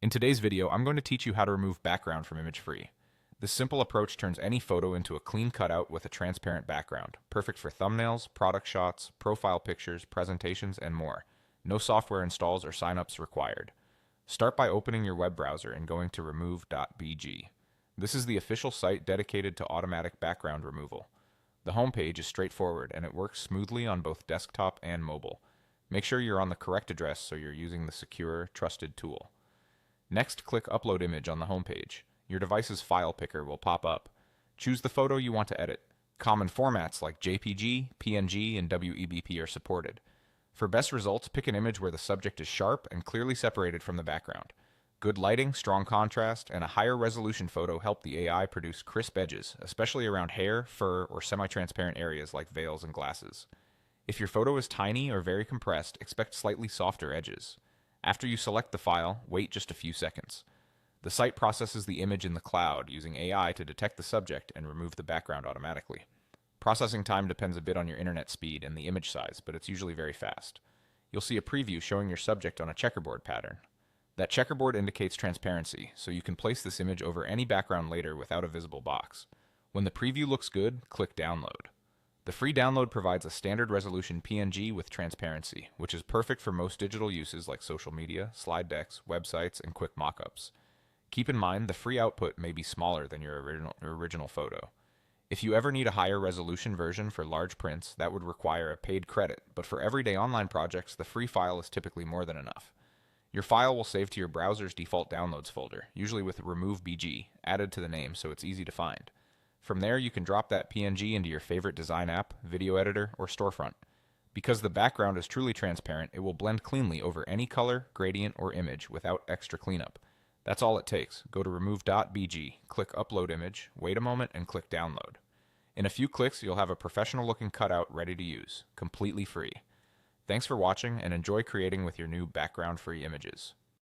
In today's video, I'm going to teach you how to remove background from image free. This simple approach turns any photo into a clean cutout with a transparent background, perfect for thumbnails, product shots, profile pictures, presentations, and more. No software installs or signups required. Start by opening your web browser and going to Remove.bg. This is the official site dedicated to automatic background removal. The homepage is straightforward and it works smoothly on both desktop and mobile. Make sure you're on the correct address so you're using the secure, trusted tool. Next, click Upload Image on the homepage. Your device's file picker will pop up. Choose the photo you want to edit. Common formats like JPG, PNG, and WEBP are supported. For best results, pick an image where the subject is sharp and clearly separated from the background. Good lighting, strong contrast, and a higher resolution photo help the AI produce crisp edges, especially around hair, fur, or semi-transparent areas like veils and glasses. If your photo is tiny or very compressed, expect slightly softer edges. After you select the file, wait just a few seconds. The site processes the image in the cloud using AI to detect the subject and remove the background automatically. Processing time depends a bit on your internet speed and the image size, but it's usually very fast. You'll see a preview showing your subject on a checkerboard pattern. That checkerboard indicates transparency, so you can place this image over any background later without a visible box. When the preview looks good, click Download. The free download provides a standard resolution PNG with transparency, which is perfect for most digital uses like social media, slide decks, websites, and quick mockups. Keep in mind the free output may be smaller than your original photo. If you ever need a higher resolution version for large prints, that would require a paid credit, but for everyday online projects, the free file is typically more than enough. Your file will save to your browser's default downloads folder, usually with Remove.bg, added to the name so it's easy to find. From there, you can drop that PNG into your favorite design app, video editor, or storefront. Because the background is truly transparent, it will blend cleanly over any color, gradient, or image without extra cleanup. That's all it takes. Go to remove.bg, click Upload Image, wait a moment, and click Download. In a few clicks, you'll have a professional-looking cutout ready to use, completely free. Thanks for watching, and enjoy creating with your new background-free images.